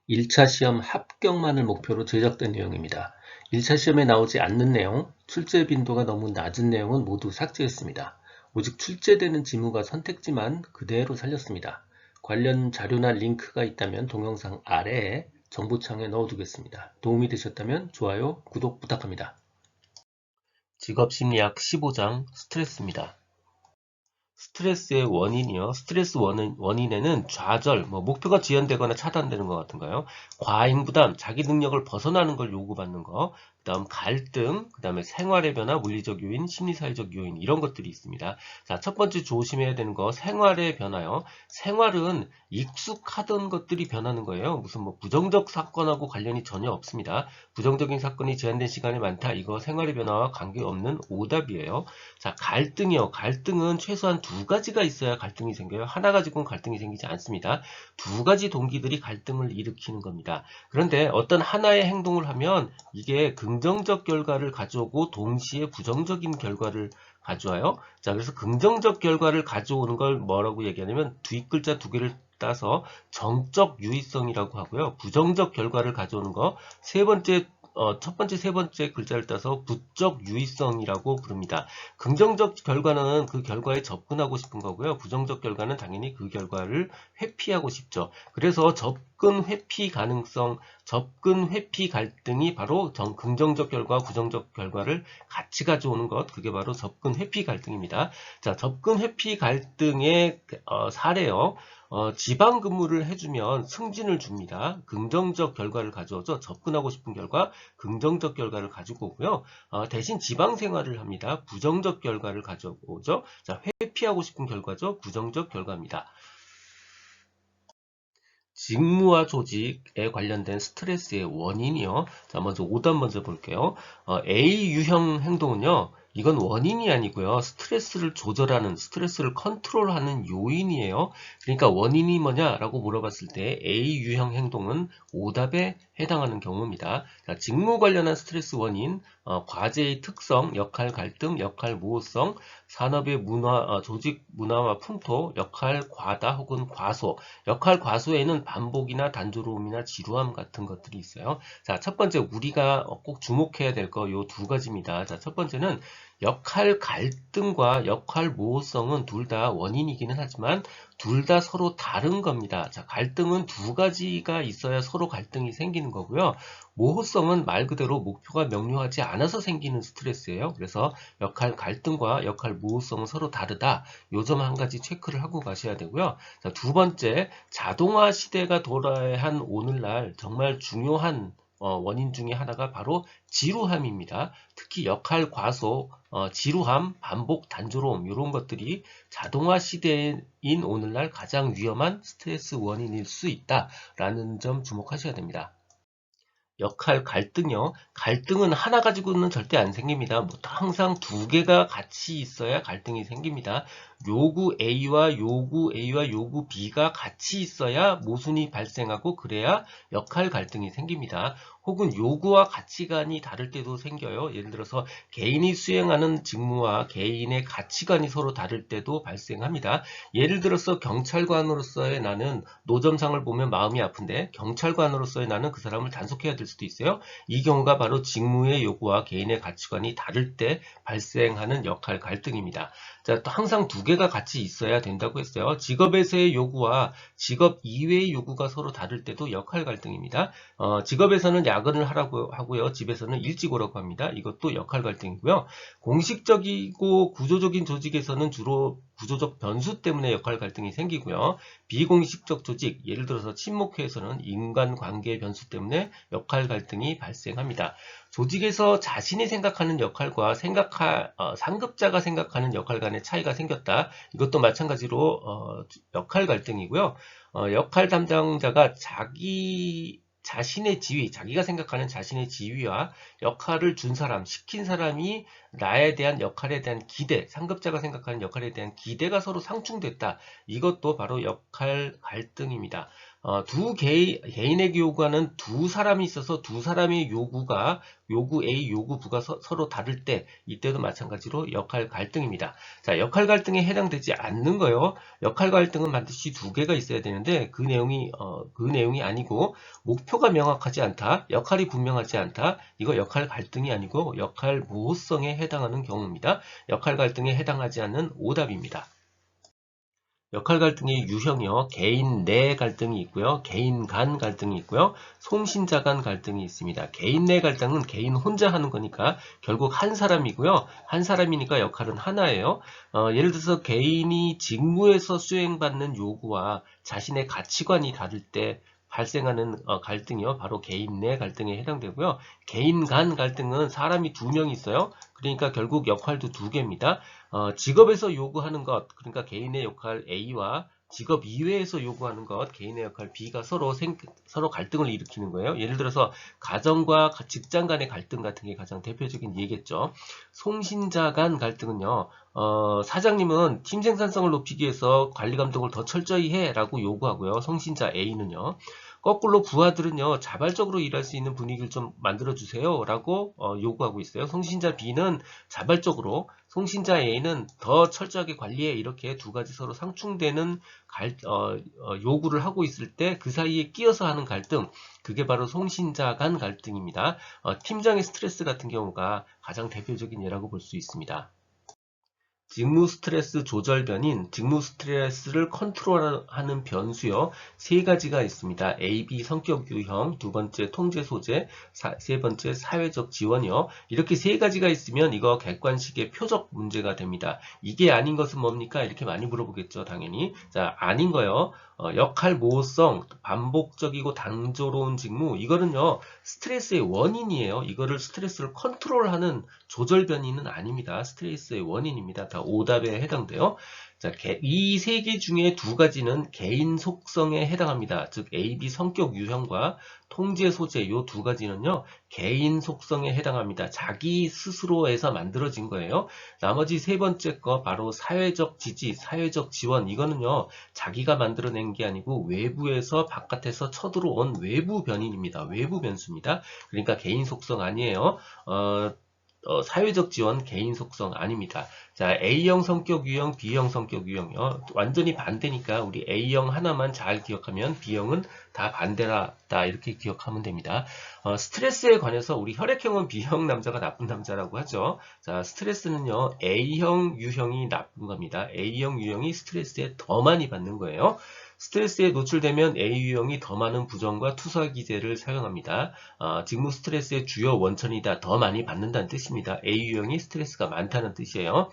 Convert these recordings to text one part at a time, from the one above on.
1차 시험 합격만을 목표로 제작된 내용입니다. 1차 시험에 나오지 않는 내용, 출제 빈도가 너무 낮은 내용은 모두 삭제했습니다. 오직 출제되는 지문과 선택지만 그대로 살렸습니다. 관련 자료나 링크가 있다면 동영상 아래에 정보창에 넣어두겠습니다. 도움이 되셨다면 좋아요, 구독 부탁합니다. 직업심리학 15장 스트레스입니다. 스트레스의 원인이요. 스트레스 원인에는 좌절, 목표가 지연되거나 차단되는 것 같은가요? 과잉 부담, 자기 능력을 벗어나는 걸 요구받는 거, 그 다음 갈등, 그 다음에 생활의 변화, 물리적 요인, 심리사회적 요인 이런 것들이 있습니다. 자, 첫 번째 조심해야 되는 거 생활의 변화요. 생활은 익숙하던 것들이 변하는 거예요. 무슨 부정적 사건하고 관련이 전혀 없습니다. 부정적인 사건이 제한된 시간이 많다. 이거 생활의 변화와 관계없는 오답이에요. 자, 갈등이요. 갈등은 최소한 두 가지가 있어야 갈등이 생겨요. 하나 가지고는 갈등이 생기지 않습니다. 두 가지 동기들이 갈등을 일으키는 겁니다. 그런데 어떤 하나의 행동을 하면 이게 긍정적 결과를 가져오고 동시에 부정적인 결과를 가져와요. 자, 그래서 긍정적 결과를 가져오는 걸 뭐라고 얘기하냐면 뒷글자 두 개를 따서 정적 유의성이라고 하고요. 부정적 결과를 가져오는 거 첫 번째, 세 번째 글자를 따서 부적 유의성이라고 부릅니다. 긍정적 결과는 그 결과에 접근하고 싶은 거고요. 부정적 결과는 당연히 그 결과를 회피하고 싶죠. 그래서 접근 회피 가능성, 접근 회피 갈등이 바로 긍정적 결과, 부정적 결과를 같이 가져오는 것, 그게 바로 접근 회피 갈등입니다. 자, 접근 회피 갈등의 사례요. 지방 근무를 해주면 승진을 줍니다. 긍정적 결과를 가져오죠. 접근하고 싶은 결과, 긍정적 결과를 가지고 오고요. 대신 지방 생활을 합니다. 부정적 결과를 가져오죠. 자, 회피하고 싶은 결과죠. 부정적 결과입니다. 직무와 조직에 관련된 스트레스의 원인이요. 자, 먼저 오답 먼저 볼게요. A 유형 행동은요. 이건 원인이 아니고요. 스트레스를 조절하는, 스트레스를 컨트롤하는 요인이에요. 그러니까 원인이 뭐냐라고 물어봤을 때 A 유형 행동은 오답에 해당하는 경우입니다. 자, 직무 관련한 스트레스 원인, 과제의 특성, 역할 갈등, 역할 모호성, 산업의 문화, 조직 문화와 풍토, 역할 과다 혹은 과소, 역할 과소에는 반복이나 단조로움이나 지루함 같은 것들이 있어요. 자, 첫 번째 우리가 꼭 주목해야 될 거 요 두 가지입니다. 자, 첫 번째는 역할 갈등과 역할 모호성은 둘 다 원인이기는 하지만 둘 다 서로 다른 겁니다. 자, 갈등은 두 가지가 있어야 서로 갈등이 생기는 거고요. 모호성은 말 그대로 목표가 명료하지 않아서 생기는 스트레스예요. 그래서 역할 갈등과 역할 모호성은 서로 다르다. 요 점 한 가지 체크를 하고 가셔야 되고요. 자, 두 번째, 자동화 시대가 돌아야 한 오늘날 정말 중요한 원인 중에 하나가 바로 지루함입니다. 특히 역할 과소, 지루함, 반복, 단조로움 이런 것들이 자동화 시대인 오늘날 가장 위험한 스트레스 원인일 수 있다라는 점 주목하셔야 됩니다. 역할 갈등이요. 갈등은 하나 가지고는 절대 안 생깁니다. 항상 두 개가 같이 있어야 갈등이 생깁니다. 요구 A와 요구 B가 같이 있어야 모순이 발생하고 그래야 역할 갈등이 생깁니다. 혹은 요구와 가치관이 다를 때도 생겨요. 예를 들어서 개인이 수행하는 직무와 개인의 가치관이 서로 다를 때도 발생합니다. 예를 들어서 경찰관으로서의 나는 노점상을 보면 마음이 아픈데 경찰관으로서의 나는 그 사람을 단속해야 될 수도 있어요. 이 경우가 바로 직무의 요구와 개인의 가치관이 다를 때 발생하는 역할 갈등입니다. 자, 또 항상 두 개가 같이 있어야 된다고 했어요. 직업에서의 요구와 직업 이외의 요구가 서로 다를 때도 역할 갈등입니다. 직업에서는 야근을 하라고 하고요. 집에서는 일찍 오라고 합니다. 이것도 역할 갈등이고요. 공식적이고 구조적인 조직에서는 주로 구조적 변수 때문에 역할 갈등이 생기고요. 비공식적 조직, 예를 들어서 친목회에서는 인간관계 변수 때문에 역할 갈등이 발생합니다. 조직에서 자신이 생각하는 역할과 상급자가 생각하는 역할 간의 차이가 생겼다. 이것도 마찬가지로 역할 갈등이고요. 역할 담당자가 자신의 지위, 자기가 생각하는 자신의 지위와 역할을 준 사람, 시킨 사람이 나에 대한 역할에 대한 기대, 상급자가 생각하는 역할에 대한 기대가 서로 상충됐다. 이것도 바로 역할 갈등입니다. 두 개인에게 요구하는 두 사람이 있어서 두 사람의 요구 A, 요구 B가 서로 다를 때, 이때도 마찬가지로 역할 갈등입니다. 자, 역할 갈등에 해당되지 않는 거요. 역할 갈등은 반드시 두 개가 있어야 되는데 그 내용이 아니고 목표가 명확하지 않다, 역할이 분명하지 않다. 이거 역할 갈등이 아니고 역할 모호성에 해당하는 경우입니다. 역할 갈등에 해당하지 않는 오답입니다. 역할 갈등의 유형이요. 개인 내 갈등이 있고요. 개인 간 갈등이 있고요. 송신자 간 갈등이 있습니다. 개인 내 갈등은 개인 혼자 하는 거니까 결국 한 사람이고요. 한 사람이니까 역할은 하나예요. 예를 들어서 개인이 직무에서 수행받는 요구와 자신의 가치관이 다를 때 발생하는 갈등이요. 바로 개인 내 갈등에 해당되고요. 개인 간 갈등은 사람이 두 명 있어요. 그러니까 결국 역할도 두 개입니다. 직업에서 요구하는 것, 그러니까 개인의 역할 A와 직업 이외에서 요구하는 것, 개인의 역할 B가 서로 갈등을 일으키는 거예요. 예를 들어서 가정과 직장 간의 갈등 같은 게 가장 대표적인 예겠죠. 송신자 간 갈등은요. 사장님은 팀 생산성을 높이기 위해서 관리 감독을 더 철저히 해라고 요구하고요. 송신자 A는요. 거꾸로 부하들은요, 자발적으로 일할 수 있는 분위기를 좀 만들어주세요 라고 요구하고 있어요. 송신자 B는 자발적으로, 송신자 A는 더 철저하게 관리해. 이렇게 두 가지 서로 상충되는 요구를 하고 있을 때 그 사이에 끼어서 하는 갈등, 그게 바로 송신자 간 갈등입니다. 팀장의 스트레스 같은 경우가 가장 대표적인 예라고 볼 수 있습니다. 직무 스트레스 조절 변인, 직무 스트레스를 컨트롤하는 변수요. 세 가지가 있습니다. A, B 성격 유형, 두 번째 통제 소재, 세 번째 사회적 지원이요. 이렇게 세 가지가 있으면 이거 객관식의 표적 문제가 됩니다. 이게 아닌 것은 뭡니까? 이렇게 많이 물어보겠죠, 당연히. 자, 아닌 거요. 역할 모호성, 반복적이고 단조로운 직무, 이거는요, 스트레스의 원인이에요. 이거를 스트레스를 컨트롤하는 조절 변이는 아닙니다. 스트레스의 원인입니다. 다 오답에 해당돼요. 자, 이 세 개 중에 두 가지는 개인 속성에 해당합니다. 즉 A, B 성격 유형과 통제 소재 이 두 가지는요. 개인 속성에 해당합니다. 자기 스스로에서 만들어진 거예요. 나머지 세 번째 거 바로 사회적 지지, 사회적 지원 이거는요. 자기가 만들어낸 게 아니고 외부에서 바깥에서 쳐들어온 외부 변인입니다. 외부 변수입니다. 그러니까 개인 속성 아니에요. 사회적 지원 개인 속성 아닙니다. 자, A형 성격 유형, B형 성격 유형이요. 완전히 반대니까 우리 A형 하나만 잘 기억하면 B형은 다 반대라다 이렇게 기억하면 됩니다. 스트레스에 관해서 우리 혈액형은 B형 남자가 나쁜 남자라고 하죠. 자, 스트레스는요. A형 유형이 나쁜 겁니다. A형 유형이 스트레스에 더 많이 받는 거예요. 스트레스에 노출되면 A 유형이 더 많은 부정과 투사기제를 사용합니다. 직무 스트레스의 주요 원천이다. 더 많이 받는다는 뜻입니다. A 유형이 스트레스가 많다는 뜻이에요.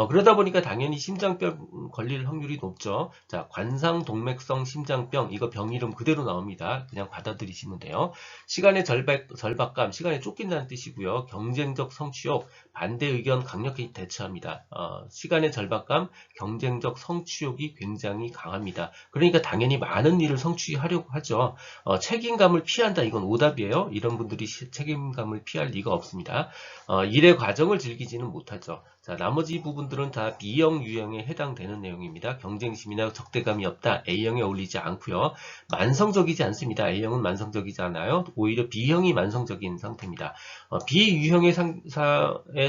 그러다 보니까 당연히 심장병 걸릴 확률이 높죠. 자, 관상동맥성 심장병, 이거 병 이름 그대로 나옵니다. 그냥 받아들이시면 돼요. 시간의 절박감, 시간에 쫓긴다는 뜻이고요. 경쟁적 성취욕, 반대 의견 강력히 대처합니다. 시간의 절박감, 경쟁적 성취욕이 굉장히 강합니다. 그러니까 당연히 많은 일을 성취하려고 하죠. 책임감을 피한다, 이건 오답이에요. 이런 분들이 책임감을 피할 리가 없습니다. 일의 과정을 즐기지는 못하죠. 자, 나머지 부분들은 다 B형 유형에 해당되는 내용입니다. 경쟁심이나 적대감이 없다. A형에 어울리지 않고요. 만성적이지 않습니다. A형은 만성적이지 않아요. 오히려 B형이 만성적인 상태입니다. B유형의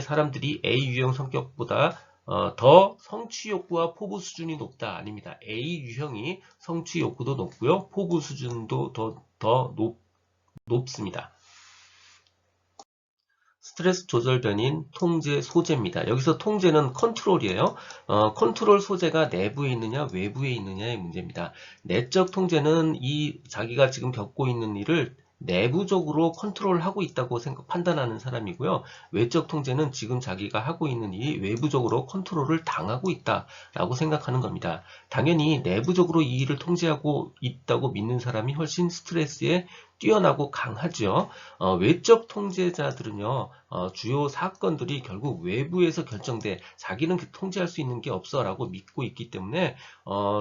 사람들이 A 유형 성격보다 더 성취 욕구와 포부 수준이 높다. 아닙니다. A 유형이 성취 욕구도 높고요. 포부 수준도 더 높습니다. 스트레스 조절 변인 통제 소재입니다. 여기서 통제는 컨트롤이에요. 컨트롤 소재가 내부에 있느냐 외부에 있느냐의 문제입니다. 내적 통제는 자기가 지금 겪고 있는 일을 내부적으로 컨트롤하고 있다고 판단하는 사람이고요. 외적 통제는 지금 자기가 하고 있는 일이 외부적으로 컨트롤을 당하고 있다라고 생각하는 겁니다. 당연히 내부적으로 이 일을 통제하고 있다고 믿는 사람이 훨씬 스트레스에 뛰어나고 강하죠. 외적 통제자들은요. 주요 사건들이 결국 외부에서 결정돼 자기는 통제할 수 있는 게 없어 라고 믿고 있기 때문에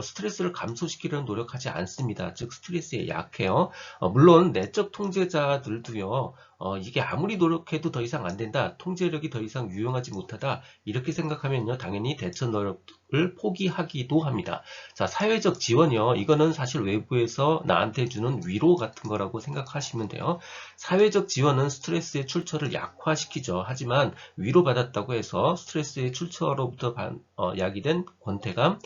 스트레스를 감소시키려는 노력하지 않습니다. 즉 스트레스에 약해요. 물론 내적 통제자들도요. 이게 아무리 노력해도 더 이상 안 된다. 통제력이 더 이상 유용하지 못하다. 이렇게 생각하면요. 당연히 대처 노력을 포기하기도 합니다. 자, 사회적 지원이요. 이거는 사실 외부에서 나한테 주는 위로 같은 거라고 생각하시면 돼요. 사회적 지원은 스트레스의 출처를 약화시키죠. 하지만 위로받았다고 해서 스트레스의 출처로부터 야기된 권태감,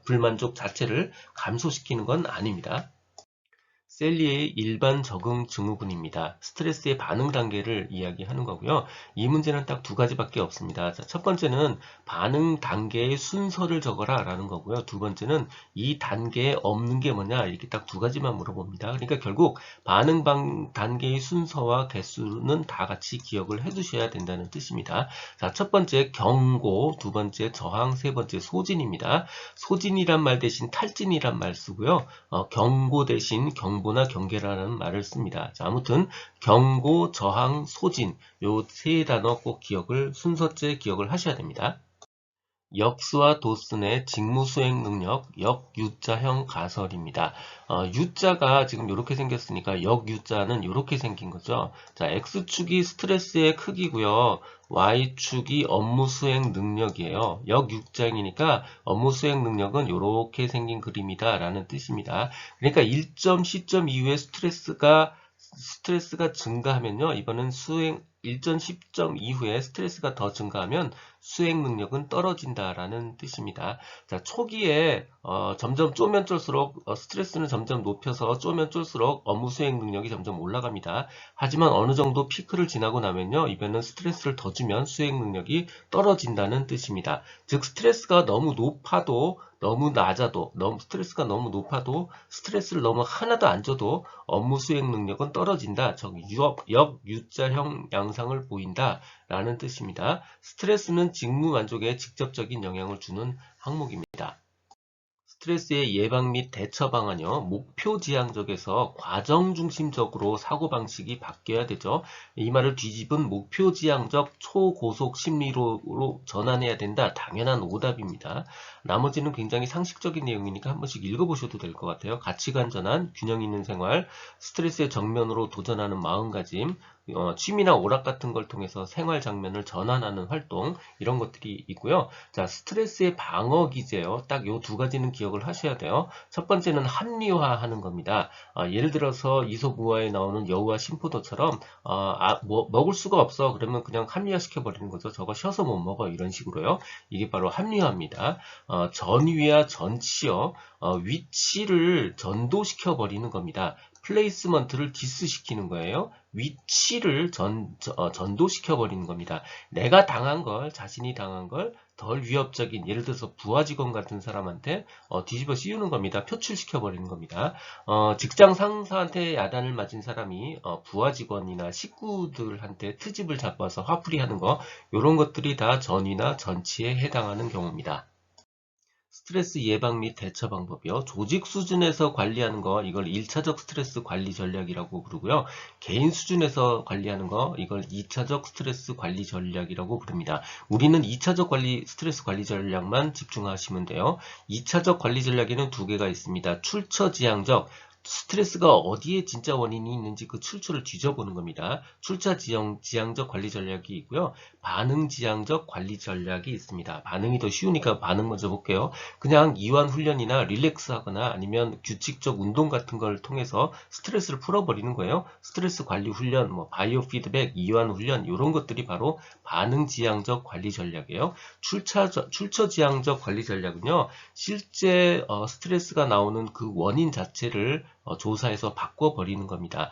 불만족 자체를 감소시키는 건 아닙니다. 셀리의 일반 적응 증후군입니다. 스트레스의 반응 단계를 이야기하는 거고요. 이 문제는 딱 두 가지밖에 없습니다. 자, 첫 번째는 반응 단계의 순서를 적어라 라는 거고요. 두 번째는 이 단계에 없는 게 뭐냐 이렇게 딱 두 가지만 물어봅니다. 그러니까 결국 반응 단계의 순서와 개수는 다 같이 기억을 해두셔야 된다는 뜻입니다. 자, 첫 번째 경고, 두 번째 저항, 세 번째 소진입니다. 소진이란 말 대신 탈진이란 말 쓰고요. 경고 대신 경보나 경계라는 말을 씁니다. 자, 아무튼 경고, 저항, 소진 요 세 단어 꼭 순서째 기억을 하셔야 됩니다. 역수와 도슨의 직무수행 능력, 역유자형 가설입니다. U자가 지금 이렇게 생겼으니까 역유자는 이렇게 생긴 거죠. 자, X축이 스트레스의 크기고요. Y축이 업무 수행 능력이에요. 역유자형이니까 업무 수행 능력은 이렇게 생긴 그림이다 라는 뜻입니다. 그러니까 1점, 시점 이후에 스트레스가 증가하면요. 이거는 일전 시점 이후에 스트레스가 더 증가하면 수행 능력은 떨어진다라는 뜻입니다. 자, 초기에 점점 쪼면 쫄수록 스트레스는 점점 높여서 쪼면 쫄수록 업무 수행 능력이 점점 올라갑니다. 하지만 어느 정도 피크를 지나고 나면요. 이번에는 스트레스를 더 주면 수행 능력이 떨어진다는 뜻입니다. 즉 스트레스가 너무 높아도 너무 낮아도 스트레스가 너무 높아도 스트레스를 너무 하나도 안 줘도 업무 수행 능력은 떨어진다. 즉 역유자형 양상을 보인다 라는 뜻입니다. 스트레스는 직무 만족에 직접적인 영향을 주는 항목입니다. 스트레스의 예방 및 대처 방안이요. 목표 지향적에서 과정 중심적으로 사고방식이 바뀌어야 되죠. 이 말을 뒤집은 목표 지향적 초고속 심리로 전환해야 된다. 당연한 오답입니다. 나머지는 굉장히 상식적인 내용이니까 한 번씩 읽어보셔도 될 것 같아요. 가치관 전환, 균형 있는 생활, 스트레스의 정면으로 도전하는 마음가짐, 취미나 오락 같은 걸 통해서 생활 장면을 전환하는 활동 이런 것들이 있고요. 자, 스트레스의 방어 기제요. 딱 요 두 가지는 기억을 하셔야 돼요. 첫 번째는 합리화하는 겁니다. 예를 들어서 이솝우화에 나오는 여우와 심포도처럼 먹을 수가 없어. 그러면 그냥 합리화시켜 버리는 거죠. 저거 쉬어서 못 먹어. 이런 식으로요. 이게 바로 합리화입니다. 전위와 전치요. 위치를 전도시켜 버리는 겁니다. 플레이스먼트를 디스시키는 거예요. 위치를 전도시켜 버리는 겁니다. 내가 당한 걸, 자신이 당한 걸 덜 위협적인, 예를 들어서 부하 직원 같은 사람한테 뒤집어 씌우는 겁니다. 표출시켜 버리는 겁니다. 직장 상사한테 야단을 맞은 사람이 부하 직원이나 식구들한테 트집을 잡아서 화풀이 하는 거, 이런 것들이 다 전이나 전치에 해당하는 경우입니다. 스트레스 예방 및 대처 방법이요. 조직 수준에서 관리하는 거, 이걸 1차적 스트레스 관리 전략이라고 부르고요. 개인 수준에서 관리하는 거, 이걸 2차적 스트레스 관리 전략이라고 부릅니다. 우리는 2차적 스트레스 관리 전략만 집중하시면 돼요. 2차적 관리 전략에는 두 개가 있습니다. 출처지향적, 스트레스가 어디에 진짜 원인이 있는지 그 출처를 뒤져보는 겁니다. 지향적 관리 전략이 있고요. 반응 지향적 관리 전략이 있습니다. 반응이 더 쉬우니까 반응 먼저 볼게요. 그냥 이완 훈련이나 릴렉스 하거나 아니면 규칙적 운동 같은 걸 통해서 스트레스를 풀어버리는 거예요. 스트레스 관리 훈련, 바이오 피드백, 이완 훈련 이런 것들이 바로 반응 지향적 관리 전략이에요. 출처 지향적 관리 전략은요. 실제 스트레스가 나오는 그 원인 자체를 조사해서 바꿔버리는 겁니다.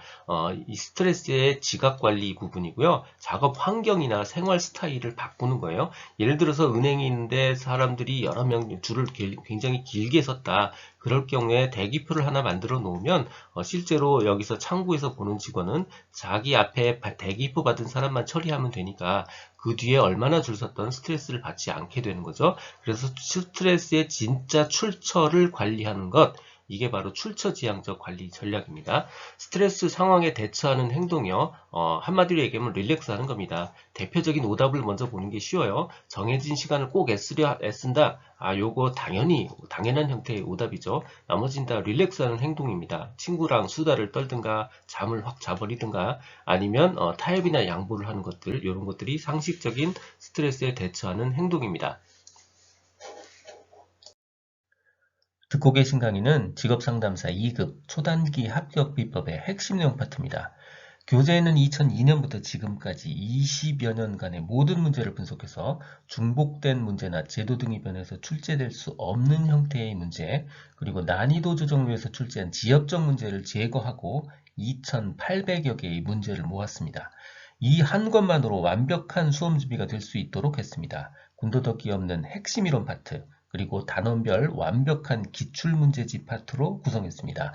이 스트레스의 지각관리 부분이고요. 작업 환경이나 생활 스타일을 바꾸는 거예요. 예를 들어서 은행이 있는데 사람들이 여러 명 줄을 굉장히 길게 섰다. 그럴 경우에 대기표를 하나 만들어 놓으면 실제로 여기서 창구에서 보는 직원은 자기 앞에 대기표 받은 사람만 처리하면 되니까 그 뒤에 얼마나 줄 섰던 스트레스를 받지 않게 되는 거죠. 그래서 스트레스의 진짜 출처를 관리하는 것, 이게 바로 출처지향적 관리 전략입니다. 스트레스 상황에 대처하는 행동이요. 한마디로 얘기하면 릴렉스하는 겁니다. 대표적인 오답을 먼저 보는 게 쉬워요. 정해진 시간을 꼭 애쓴다. 요거 당연한 형태의 오답이죠. 나머지는 다 릴렉스하는 행동입니다. 친구랑 수다를 떨든가 잠을 확 자버리든가 아니면 타협이나 양보를 하는 것들, 이런 것들이 상식적인 스트레스에 대처하는 행동입니다. 듣고 계신 강의는 직업상담사 2급 초단기 합격 비법의 핵심 내용 파트입니다. 교재에는 2002년부터 지금까지 20여 년간의 모든 문제를 분석해서 중복된 문제나 제도 등이 변해서 출제될 수 없는 형태의 문제, 그리고 난이도 조정료에서 출제한 지역적 문제를 제거하고 2,800여 개의 문제를 모았습니다. 이 한 것만으로 완벽한 수험 준비가 될 수 있도록 했습니다. 군더더기 없는 핵심 이론 파트, 그리고 단원별 완벽한 기출문제집 파트로 구성했습니다.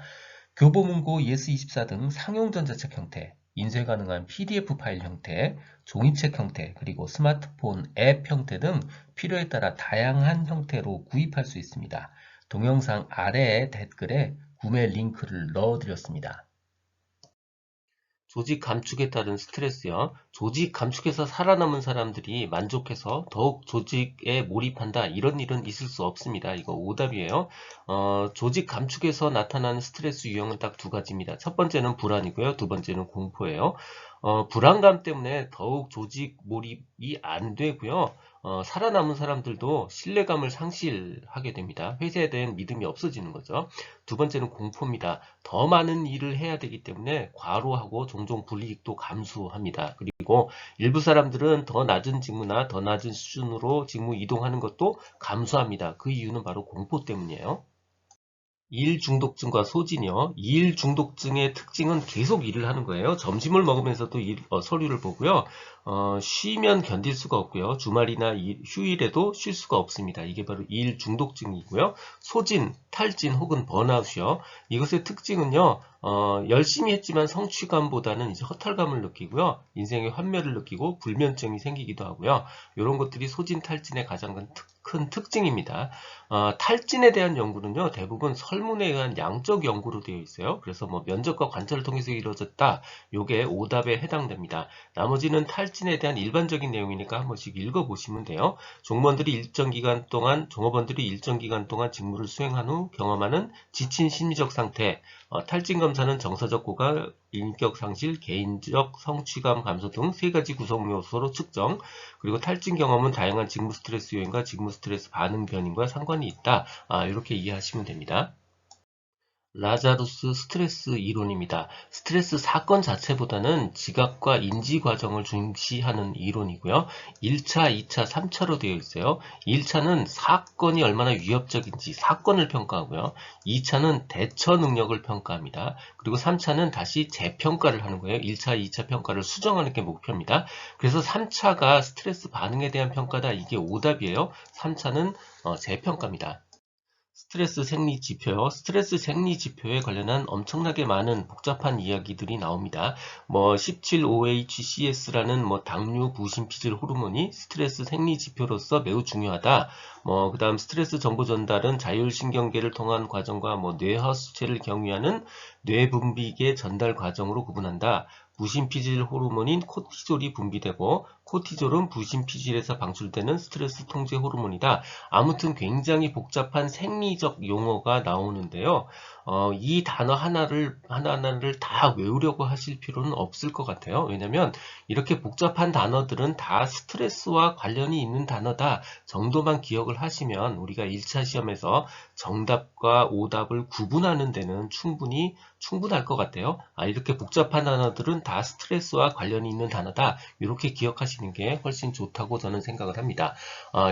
교보문고, 예스24 등 상용 전자책 형태, 인쇄 가능한 PDF 파일 형태, 종이책 형태, 그리고 스마트폰 앱 형태 등 필요에 따라 다양한 형태로 구입할 수 있습니다. 동영상 아래의 댓글에 구매 링크를 넣어드렸습니다. 조직 감축에 따른 스트레스요. 조직 감축에서 살아남은 사람들이 만족해서 더욱 조직에 몰입한다. 이런 일은 있을 수 없습니다. 이거 오답이에요. 조직 감축에서 나타나는 스트레스 유형은 딱 두 가지입니다. 첫 번째는 불안이고요. 두 번째는 공포예요. 불안감 때문에 더욱 조직 몰입이 안 되고요. 살아남은 사람들도 신뢰감을 상실하게 됩니다. 회사에 대한 믿음이 없어지는 거죠. 두 번째는 공포입니다. 더 많은 일을 해야 되기 때문에 과로하고 종종 불이익도 감수합니다. 그리고 일부 사람들은 더 낮은 직무나 더 낮은 수준으로 직무 이동하는 것도 감수합니다. 그 이유는 바로 공포 때문이에요. 일 중독증과 소진이요. 일 중독증의 특징은 계속 일을 하는 거예요. 점심을 먹으면서도 서류를 보고요. 쉬면 견딜 수가 없고요. 주말이나 휴일에도 쉴 수가 없습니다. 이게 바로 일 중독증이고요. 소진, 탈진 혹은 번아웃이요. 이것의 특징은요. 열심히 했지만 성취감보다는 이제 허탈감을 느끼고요. 인생의 환멸을 느끼고 불면증이 생기기도 하고요. 이런 것들이 소진, 탈진의 가장 큰 특징입니다. 탈진에 대한 연구는요, 대부분 설문에 의한 양적 연구로 되어 있어요. 그래서 뭐 면접과 관찰을 통해서 이루어졌다. 요게 오답에 해당됩니다. 나머지는 탈진에 대한 일반적인 내용이니까 한 번씩 읽어보시면 돼요. 종업원들이 일정 기간 동안 직무를 수행한 후 경험하는 지친 심리적 상태, 탈진 검사는 정서적 고갈, 인격 상실, 개인적 성취감 감소 등 세 가지 구성 요소로 측정. 그리고 탈진 경험은 다양한 직무 스트레스 요인과 직무 스트레스 반응 변인과 상관이 있다. 이렇게 이해하시면 됩니다. 라자루스 스트레스 이론입니다. 스트레스 사건 자체보다는 지각과 인지 과정을 중시하는 이론이고요. 1차, 2차, 3차로 되어 있어요. 1차는 사건이 얼마나 위협적인지 사건을 평가하고요. 2차는 대처 능력을 평가합니다. 그리고 3차는 다시 재평가를 하는 거예요. 1차, 2차 평가를 수정하는 게 목표입니다. 그래서 3차가 스트레스 반응에 대한 평가다. 이게 오답이에요. 3차는 재평가입니다. 스트레스 생리 지표요. 스트레스 생리 지표에 관련한 엄청나게 많은 복잡한 이야기들이 나옵니다. 17-OHCS라는 당류 부신 피질 호르몬이 스트레스 생리 지표로서 매우 중요하다. 그 다음 스트레스 정보 전달은 자율신경계를 통한 과정과 뇌하 수체를 경유하는 뇌분비계 전달 과정으로 구분한다. 부신피질 호르몬인 코티졸이 분비되고 코티졸은 부신피질에서 방출되는 스트레스 통제 호르몬이다. 아무튼 굉장히 복잡한 생리적 용어가 나오는데요. 이 단어 하나하나를 다 외우려고 하실 필요는 없을 것 같아요. 왜냐하면 이렇게 복잡한 단어들은 다 스트레스와 관련이 있는 단어다 정도만 기억을 하시면 우리가 1차 시험에서 정답과 오답을 구분하는 데는 충분할 것 같아요. 이렇게 복잡한 단어들은 다 스트레스와 관련이 있는 단어다. 이렇게 기억하시는 게 훨씬 좋다고 저는 생각을 합니다.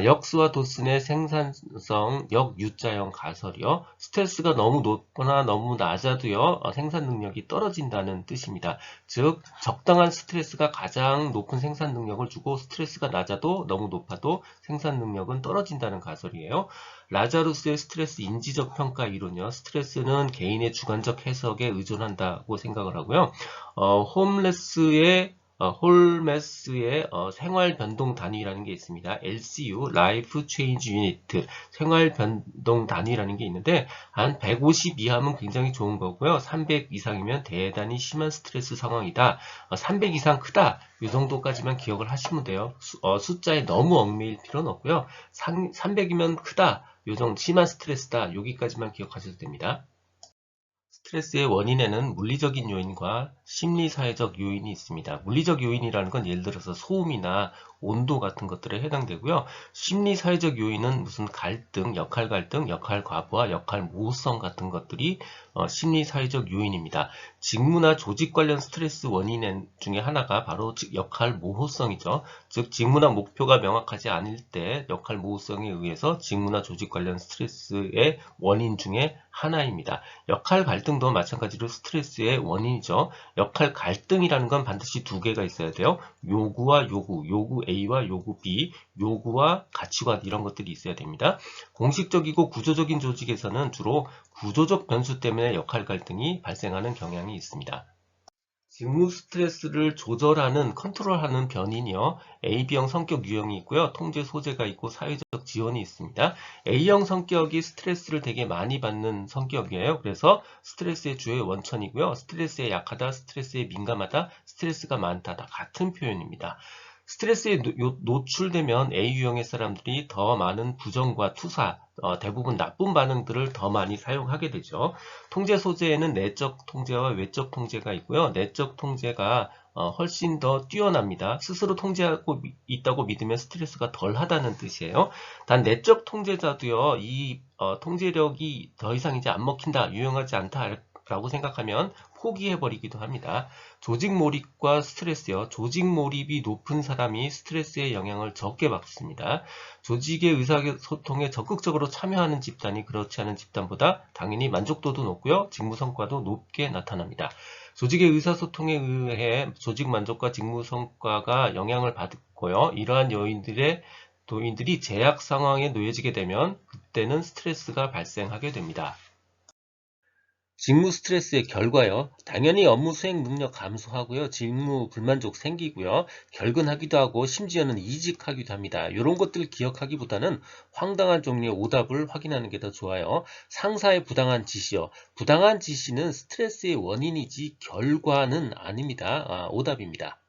역수와 도슨의 생산성, 역유자형 가설이요. 스트레스가 너무 높거나 너무 낮아도요. 생산 능력이 떨어진다는 뜻입니다. 즉 적당한 스트레스가 가장 높은 생산 능력을 주고 스트레스가 낮아도 너무 높아도 생산 능력은 떨어진다는 가설이에요. 라자루스의 스트레스 인지적 평가 이론이요. 스트레스는 개인의 주관적 해석에 의존한다고 생각을 하고요. 홈레스의 홀메스의 생활 변동 단위라는 게 있습니다. LCU, Life Change Unit, 생활 변동 단위라는 게 있는데 한 150 이하면 굉장히 좋은 거고요. 300 이상이면 대단히 심한 스트레스 상황이다. 300 이상 크다. 이 정도까지만 기억을 하시면 돼요. 숫자에 너무 얽매일 필요는 없고요. 300이면 크다. 요 정도 심한 스트레스다. 여기까지만 기억하셔도 됩니다. 스트레스의 원인에는 물리적인 요인과 심리사회적 요인이 있습니다. 물리적 요인이라는 건 예를 들어서 소음이나 온도 같은 것들에 해당되고요. 심리사회적 요인은 무슨 갈등, 역할 갈등, 역할 과부하, 역할 모호성 같은 것들이 심리사회적 요인입니다. 직무나 조직 관련 스트레스 원인 중에 하나가 바로 역할 모호성이죠. 즉 직무나 목표가 명확하지 않을 때 역할 모호성에 의해서 직무나 조직 관련 스트레스의 원인 중에 하나입니다. 역할 갈등도 마찬가지로 스트레스의 원인이죠. 역할 갈등이라는 건 반드시 두 개가 있어야 돼요. 요구와 요구 A와 요구 B, 요구와 가치관 이런 것들이 있어야 됩니다. 공식적이고 구조적인 조직에서는 주로 구조적 변수 때문에 역할 갈등이 발생하는 경향이 있습니다. 직무 스트레스를 조절하는, 컨트롤하는 변인이요. AB형 성격 유형이 있고요. 통제 소재가 있고 사회적 지원이 있습니다. A형 성격이 스트레스를 되게 많이 받는 성격이에요. 그래서 스트레스의 주요의 원천이고요. 스트레스에 약하다, 스트레스에 민감하다, 스트레스가 많다. 다 같은 표현입니다. 스트레스에 노출되면 A유형의 사람들이 더 많은 부정과 투사, 대부분 나쁜 반응들을 더 많이 사용하게 되죠. 통제 소재에는 내적 통제와 외적 통제가 있고요. 내적 통제가 훨씬 더 뛰어납니다. 스스로 통제하고 있다고 믿으면 스트레스가 덜 하다는 뜻이에요. 단 내적 통제자도요. 이 통제력이 더 이상 이제 안 먹힌다, 유용하지 않다 라고 생각하면 포기해버리기도 합니다. 조직 몰입과 스트레스요. 조직 몰입이 높은 사람이 스트레스의 영향을 적게 받습니다. 조직의 의사소통에 적극적으로 참여하는 집단이 그렇지 않은 집단보다 당연히 만족도도 높고요. 직무 성과도 높게 나타납니다. 조직의 의사소통에 의해 조직 만족과 직무 성과가 영향을 받고요. 이러한 요인들이 제약 상황에 놓여지게 되면 그때는 스트레스가 발생하게 됩니다. 직무 스트레스의 결과요. 당연히 업무 수행 능력 감소하고요. 직무 불만족 생기고요. 결근하기도 하고 심지어는 이직하기도 합니다. 이런 것들 기억하기보다는 황당한 종류의 오답을 확인하는 게 더 좋아요. 상사의 부당한 지시요. 부당한 지시는 스트레스의 원인이지 결과는 아닙니다. 오답입니다.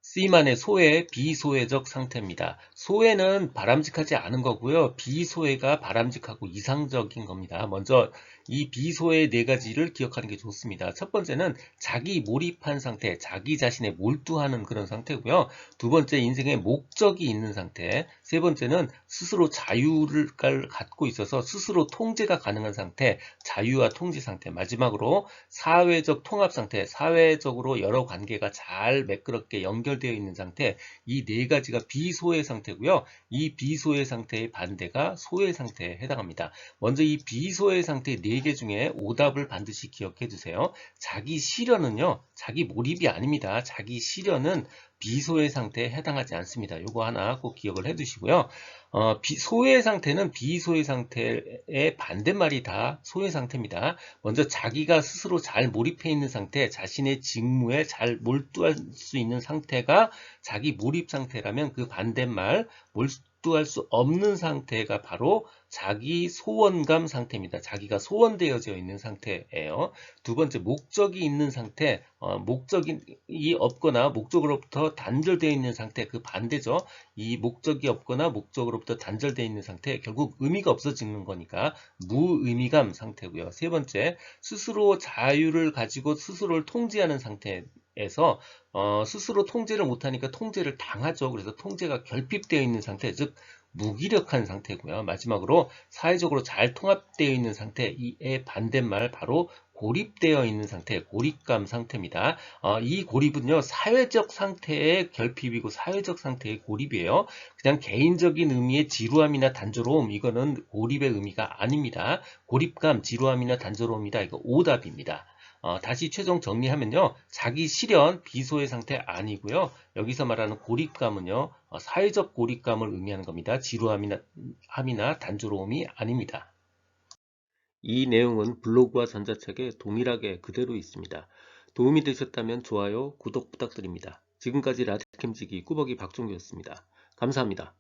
C만의 소외, 비소외적 상태입니다. 소외는 바람직하지 않은 거고요. 비소외가 바람직하고 이상적인 겁니다. 먼저 이 비소외 네 가지를 기억하는 게 좋습니다. 첫 번째는 자기 몰입한 상태, 자기 자신에 몰두하는 그런 상태고요. 두 번째 인생에 목적이 있는 상태, 세 번째는 스스로 자유를 갖고 있어서 스스로 통제가 가능한 상태, 자유와 통제 상태, 마지막으로 사회적 통합 상태, 사회적으로 여러 관계가 잘 매끄럽게 연결되어 있는 상태, 이 네 가지가 비소외 상태고요. 이 비소외 상태의 반대가 소외 상태에 해당합니다. 먼저 이 비소외 상태 네 개 중에 오답을 반드시 기억해 두세요. 자기 실현은요, 자기 몰입이 아닙니다. 자기 실현은 비소외 상태에 해당하지 않습니다. 요거 하나 꼭 기억을 해 두시고요. 소외 상태는 비소외 상태의 반대말이 다 소외 상태입니다. 먼저 자기가 스스로 잘 몰입해 있는 상태, 자신의 직무에 잘 몰두할 수 있는 상태가 자기 몰입 상태라면 그 반대말 몰두할 수 없는 상태가 바로 자기 소원감 상태입니다. 자기가 소원되어져 있는 상태예요. 두 번째, 목적이 있는 상태, 목적이 없거나 목적으로부터 단절되어 있는 상태, 그 반대죠. 이 목적이 없거나 목적으로부터 단절되어 있는 상태, 결국 의미가 없어지는 거니까 무의미감 상태고요. 세 번째, 스스로 자유를 가지고 스스로를 통제하는 상태에서 스스로 통제를 못하니까 통제를 당하죠. 그래서 통제가 결핍되어 있는 상태, 즉 무기력한 상태고요. 마지막으로 사회적으로 잘 통합되어 있는 상태, 이의 반대말 바로 고립되어 있는 상태, 고립감 상태입니다. 이 고립은요, 사회적 상태의 결핍이고 사회적 상태의 고립이에요. 그냥 개인적인 의미의 지루함이나 단조로움, 이거는 고립의 의미가 아닙니다. 고립감, 지루함이나 단조로움이다. 이거 오답입니다. 다시 최종 정리하면요. 자기 실현, 비소의 상태 아니고요. 여기서 말하는 고립감은요. 사회적 고립감을 의미하는 겁니다. 지루함이나 단조로움이 아닙니다. 이 내용은 블로그와 전자책에 동일하게 그대로 있습니다. 도움이 되셨다면 좋아요, 구독 부탁드립니다. 지금까지 라디오 캠지기 꾸벅이 박종규였습니다. 감사합니다.